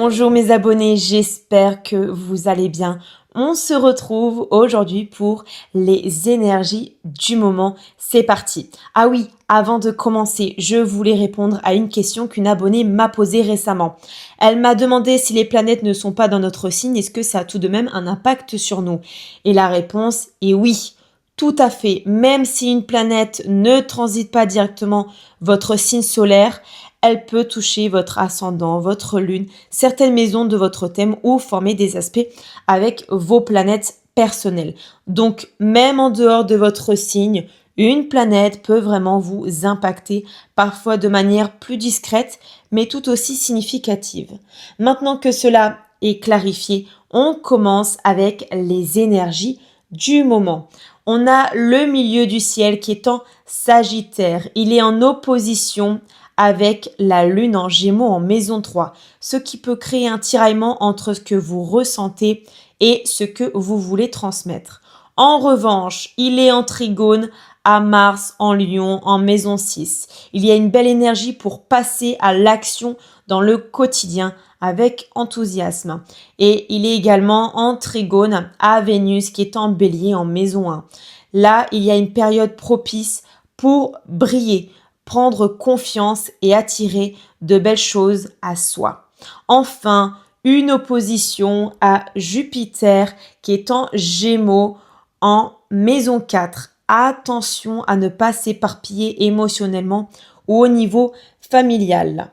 Bonjour mes abonnés, j'espère que vous allez bien. On se retrouve aujourd'hui pour les énergies du moment. C'est parti. Ah oui, avant de commencer, je voulais répondre à une question qu'une abonnée m'a posée récemment. Elle m'a demandé si les planètes ne sont pas dans notre signe, est-ce que ça a tout de même un impact sur nous? Et la réponse est oui. Tout à fait. Même si une planète ne transite pas directement votre signe solaire, elle peut toucher votre ascendant, votre lune, certaines maisons de votre thème ou former des aspects avec vos planètes personnelles. Donc, même en dehors de votre signe, une planète peut vraiment vous impacter, parfois de manière plus discrète, mais tout aussi significative. Maintenant que cela est clarifié, on commence avec les énergies du moment. On a le milieu du ciel qui est en Sagittaire. Il est en opposition avec la lune en Gémeaux en maison 3, ce qui peut créer un tiraillement entre ce que vous ressentez et ce que vous voulez transmettre. En revanche, il est en trigone à Mars en Lion en maison 6. Il y a une belle énergie pour passer à l'action dans le quotidien avec enthousiasme. Et il est également en trigone à Vénus qui est en Bélier en maison 1. Là, il y a une période propice pour briller, prendre confiance et attirer de belles choses à soi. Enfin, une opposition à Jupiter qui est en Gémeaux en maison 4. Attention à ne pas s'éparpiller émotionnellement ou au niveau familial.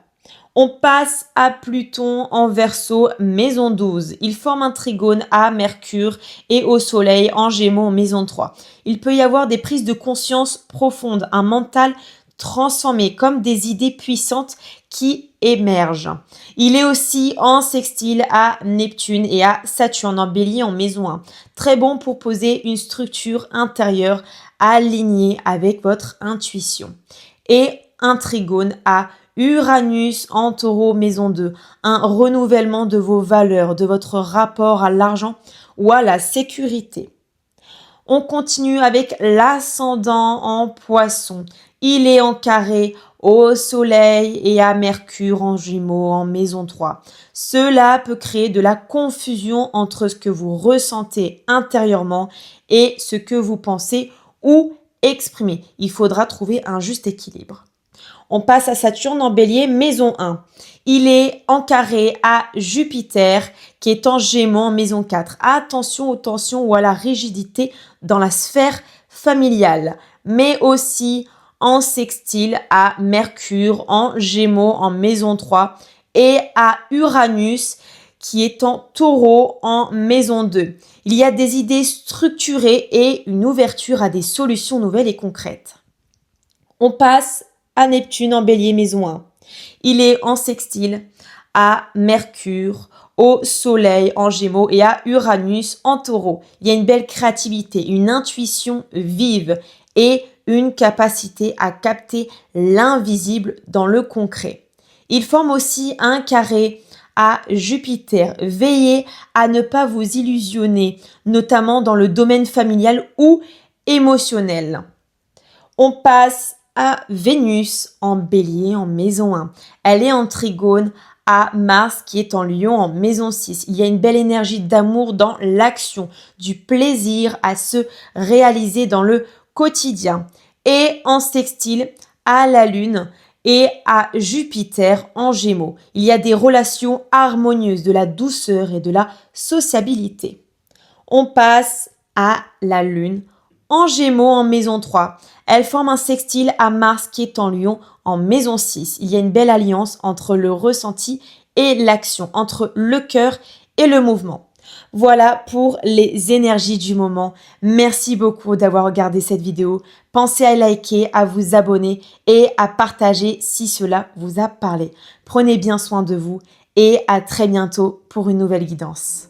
On passe à Pluton en Verseau, maison 12. Il forme un trigone à Mercure et au Soleil en Gémeaux en maison 3. Il peut y avoir des prises de conscience profondes, un mental transformé, comme des idées puissantes qui émergent. Il est aussi en sextile à Neptune et à Saturne en Bélier en maison 1. Très bon pour poser une structure intérieure alignée avec votre intuition. Et un trigone à Uranus en Taureau maison 2, un renouvellement de vos valeurs, de votre rapport à l'argent ou à la sécurité. On continue avec l'ascendant en Poisson. Il est en carré au Soleil et à Mercure en Gémeaux en maison 3. Cela peut créer de la confusion entre ce que vous ressentez intérieurement et ce que vous pensez ou exprimez. Il faudra trouver un juste équilibre. On passe à Saturne en Bélier, maison 1. Il est en carré à Jupiter qui est en Gémeaux en maison 4. Attention aux tensions ou à la rigidité dans la sphère familiale, mais aussi en sextile à Mercure en Gémeaux en maison 3 et à Uranus qui est en Taureau en maison 2. Il y a des idées structurées et une ouverture à des solutions nouvelles et concrètes. On passe à Neptune en Bélier maison 1. Il est en sextile à Mercure, au Soleil en Gémeaux et à Uranus en Taureau. Il y a une belle créativité, une intuition vive et une capacité à capter l'invisible dans le concret. Il forme aussi un carré à Jupiter. Veillez à ne pas vous illusionner, notamment dans le domaine familial ou émotionnel. On passe à Vénus en Bélier en maison 1. Elle est en trigone à Mars qui est en Lion en maison 6. Il y a une belle énergie d'amour dans l'action, du plaisir à se réaliser dans le quotidien. Et en sextile à la Lune et à Jupiter en Gémeaux. Il y a des relations harmonieuses, de la douceur et de la sociabilité. On passe à la Lune en Gémeaux en maison 3. Elle forme un sextile à Mars qui est en Lion en maison 6. Il y a une belle alliance entre le ressenti et l'action, entre le cœur et le mouvement. Voilà pour les énergies du moment. Merci beaucoup d'avoir regardé cette vidéo. Pensez à liker, à vous abonner et à partager si cela vous a parlé. Prenez bien soin de vous et à très bientôt pour une nouvelle guidance.